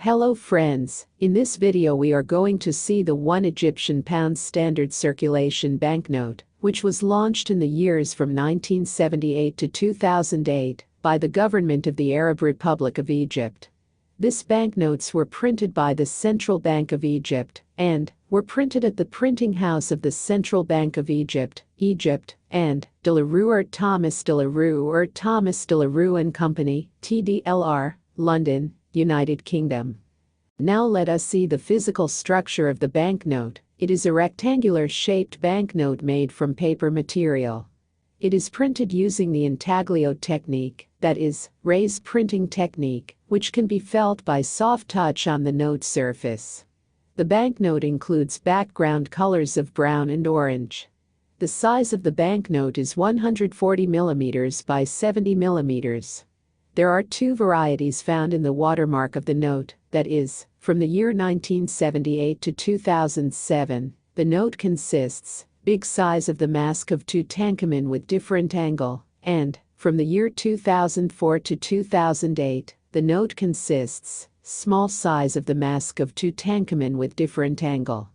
Hello friends, in this video we are going to see the 1 Egyptian pound standard circulation banknote, which was launched in the years from 1978 to 2008 by the government of the Arab Republic of Egypt. These banknotes were printed by the Central Bank of Egypt and were printed at the printing house of the Central Bank of Egypt, and De La Rue Thomas De La Rue and Company, TDLR, London, United Kingdom. Now let us see the physical structure of the banknote. It is a rectangular-shaped banknote made from paper material. It is printed using the intaglio technique, that is, raised printing technique, which can be felt by soft touch on the note surface. The banknote includes background colors of brown and orange. The size of the banknote is 140 mm by 70 mm. There are two varieties found in the watermark of the note, that is, from the year 1978 to 2007, the note consists, big size of the mask of Tutankhamun with different angle, and, from the year 2004 to 2008, the note consists, small size of the mask of Tutankhamun with different angle.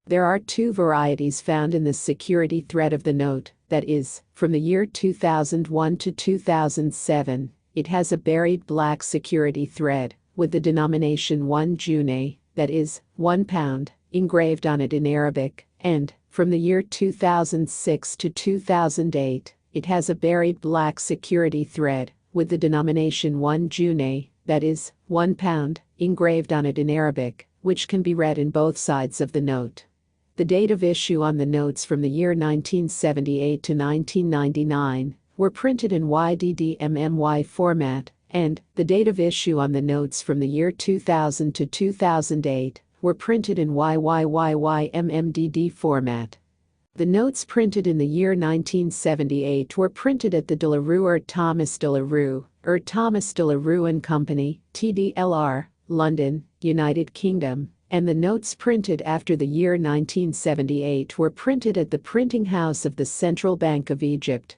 There are two varieties found in the security thread of the note, that is, from the year 2001 to 2007. It has a buried black security thread, with the denomination 1 junay, that is, 1 pound, engraved on it in Arabic, and, from the year 2006 to 2008, it has a buried black security thread, with the denomination 1 junay, that is, 1 pound, engraved on it in Arabic, which can be read in both sides of the note. The date of issue on the notes from the year 1978 to 1999 were printed in YDD-MMY format, and the date of issue on the notes from the year 2000 to 2008 were printed in YYYY-MMDD format. The notes printed in the year 1978 were printed at the De La Rue Thomas De La Rue and Company, TDLR, London, United Kingdom, and the notes printed after the year 1978 were printed at the printing house of the Central Bank of Egypt.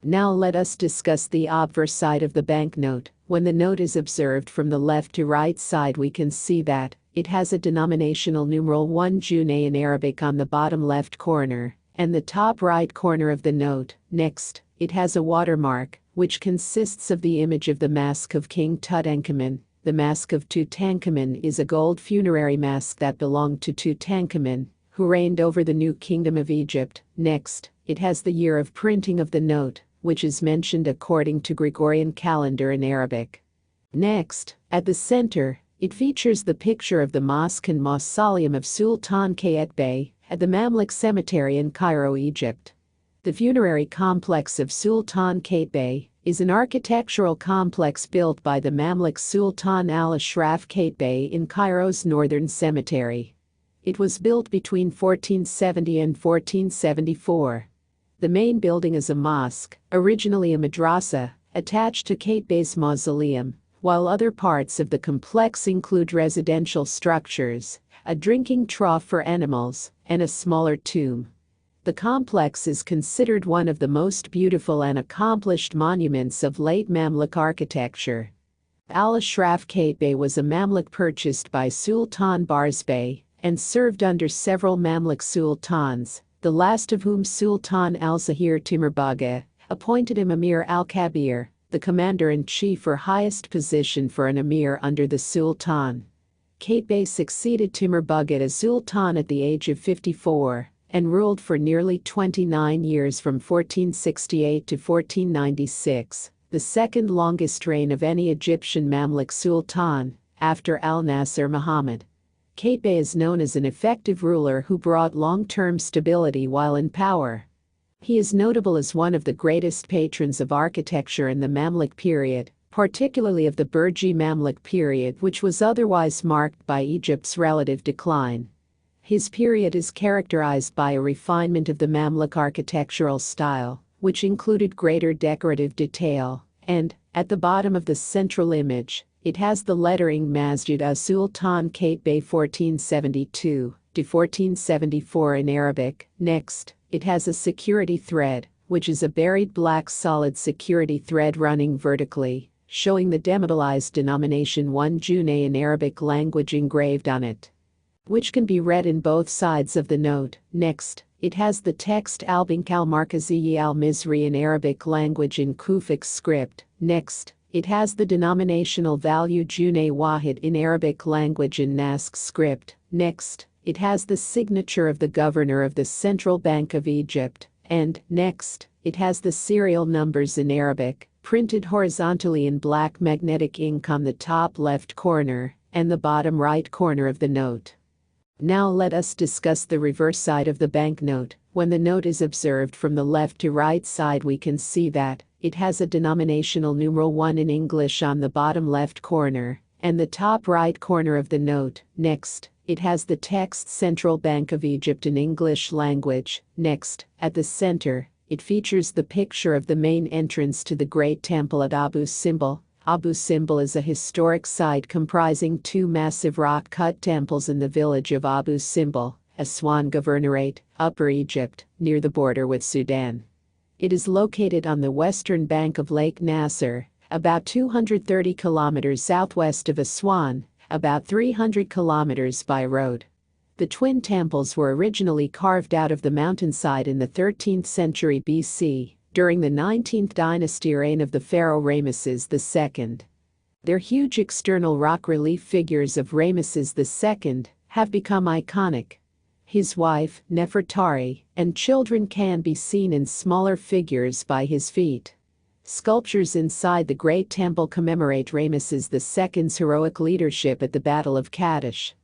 Now let us discuss the obverse side of the banknote. When the note is observed from the left to right side, we can see that it has a denominational numeral 1 junay in Arabic on the bottom left corner and the top right corner of the note. Next, it has a watermark, which consists of the image of the mask of King Tutankhamun. The mask of Tutankhamun is a gold funerary mask that belonged to Tutankhamun, who reigned over the New Kingdom of Egypt. Next, it has the year of printing of the note, which is mentioned according to Gregorian calendar in Arabic. Next, at the center, it features the picture of the mosque and mausoleum of Sultan Qaitbay at the Mamluk Cemetery in Cairo, Egypt. The funerary complex of Sultan Qaitbay is an architectural complex built by the Mamluk Sultan al-Ashraf Qaitbay in Cairo's northern cemetery. It was built between 1470 and 1474. The main building is a mosque, originally a madrasa, attached to Qaitbay's mausoleum, while other parts of the complex include residential structures, a drinking trough for animals, and a smaller tomb. The complex is considered one of the most beautiful and accomplished monuments of late Mamluk architecture. Al-Ashraf Qaitbay was a Mamluk purchased by Sultan Barzbay and served under several Mamluk sultans, the last of whom Sultan al-Zahir Timur appointed him Emir al-Kabir, the commander-in-chief or highest position for an emir under the sultan. Qaitbay succeeded Timur as sultan at the age of 54 and ruled for nearly 29 years from 1468 to 1496, the second longest reign of any Egyptian Mamluk sultan, after al-Nasir Muhammad. Qaitbay is known as an effective ruler who brought long-term stability while in power. He is notable as one of the greatest patrons of architecture in the Mamluk period, particularly of the Burji Mamluk period, which was otherwise marked by Egypt's relative decline. His period is characterized by a refinement of the Mamluk architectural style, which included greater decorative detail, and, at the bottom of the central image, it has the lettering Masjid as-Sultan Qaitbay 1472 to 1474 in Arabic. Next, it has a security thread, which is a buried black solid security thread running vertically, showing the demetallized denomination 1 Junay in Arabic language engraved on it, which can be read in both sides of the note. Next, it has the text Al-Bank al-Markazi al-Misri in Arabic language in Kufic script. Next, it has the denominational value Junay Wahid in Arabic language in Naskh script. Next, it has the signature of the governor of the Central Bank of Egypt. And, next, it has the serial numbers in Arabic, printed horizontally in black magnetic ink on the top left corner and the bottom right corner of the note. Now let us discuss the reverse side of the banknote. When the note is observed from the left to right side, we can see that it has a denominational numeral 1 in English on the bottom left corner and the top right corner of the note. Next, it has the text Central Bank of Egypt in English language. Next, at the center, it features the picture of the main entrance to the Great Temple at Abu Simbel. Abu Simbel is a historic site comprising two massive rock-cut temples in the village of Abu Simbel, Aswan Governorate, Upper Egypt, near the border with Sudan. It is located on the western bank of Lake Nasser, about 230 kilometers southwest of Aswan, about 300 kilometers by road. The twin temples were originally carved out of the mountainside in the 13th century BC, during the 19th dynasty reign of the pharaoh Ramesses II. Their huge external rock relief figures of Ramesses II have become iconic. His wife, Nefertari, and children can be seen in smaller figures by his feet. Sculptures inside the Great Temple commemorate Ramesses II's heroic leadership at the Battle of Kadesh.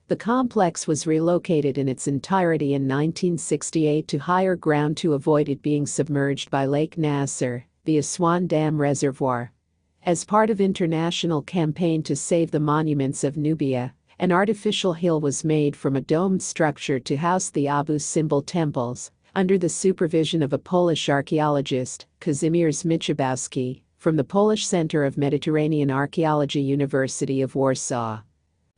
The complex was relocated in its entirety in 1968 to higher ground to avoid it being submerged by Lake Nasser, the Aswan Dam Reservoir. As part of international campaign to save the monuments of Nubia, an artificial hill was made from a domed structure to house the Abu Simbel temples, under the supervision of a Polish archaeologist, Kazimierz Michalbowski, from the Polish Center of Mediterranean Archaeology University of Warsaw.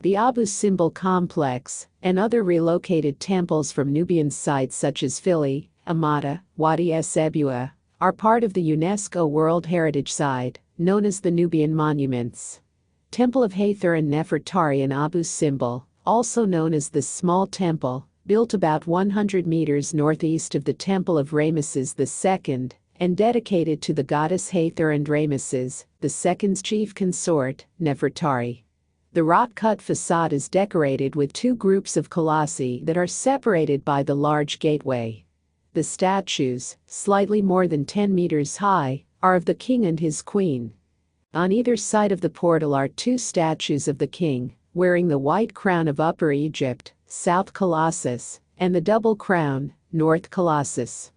The Abu Simbel complex and other relocated temples from Nubian sites such as Fili, Amata, Wadi Es-Ebua are part of the UNESCO World Heritage Site, known as the Nubian Monuments. Temple of Hathor and Nefertari in Abu Simbel, also known as the Small Temple, built about 100 meters northeast of the Temple of Ramesses II, and dedicated to the goddess Hathor and Ramesses II's chief consort, Nefertari. The rock-cut facade is decorated with two groups of colossi that are separated by the large gateway. The statues, slightly more than 10 meters high, are of the king and his queen. On either side of the portal are two statues of the king, wearing the white crown of Upper Egypt, South Colossus, and the double crown, North Colossus.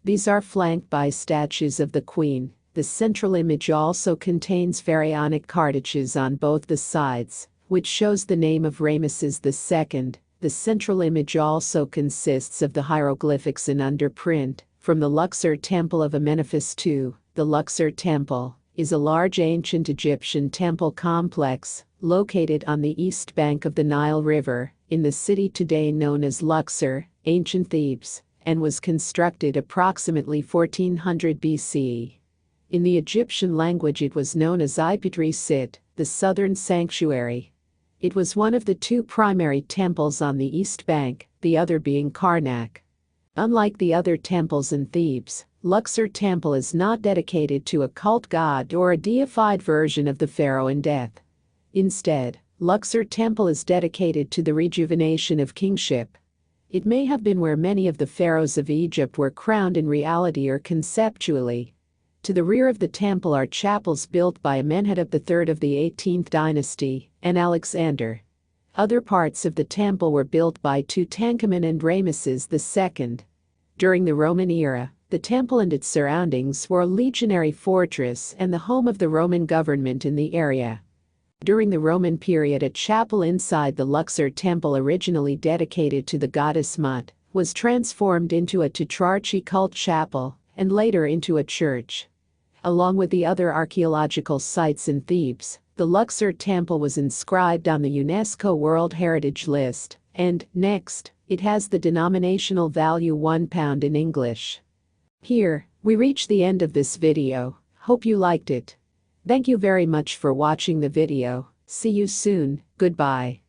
These are flanked by statues of the queen. The central image also contains pharaonic cartouches on both the sides, which shows the name of Ramesses II. The central image also consists of the hieroglyphics in underprint from the Luxor Temple of Amenephis II. The Luxor Temple is a large ancient Egyptian temple complex located on the east bank of the Nile River, in the city today known as Luxor, ancient Thebes, and was constructed approximately 1400 BC. In the Egyptian language it was known as Ipitri-Sit, the southern sanctuary. It was one of the two primary temples on the east bank, the other being Karnak. Unlike the other temples in Thebes, Luxor Temple is not dedicated to a cult god or a deified version of the pharaoh in death. Instead, Luxor Temple is dedicated to the rejuvenation of kingship. It may have been where many of the pharaohs of Egypt were crowned in reality or conceptually. To the rear of the temple are chapels built by Amenhotep III of the 18th dynasty and Alexander. Other parts of the temple were built by Tutankhamun and Ramesses II. During the Roman era, the temple and its surroundings were a legionary fortress and the home of the Roman government in the area. During the Roman period, a chapel inside the Luxor Temple, originally dedicated to the goddess Mut, was transformed into a Tetrarchy cult chapel and later into a church. Along with the other archaeological sites in Thebes, the Luxor Temple was inscribed on the UNESCO World Heritage List, and, next, it has the denominational value £1 in English. Here, we reach the end of this video. Hope you liked it. Thank you very much for watching the video. See you soon. Goodbye.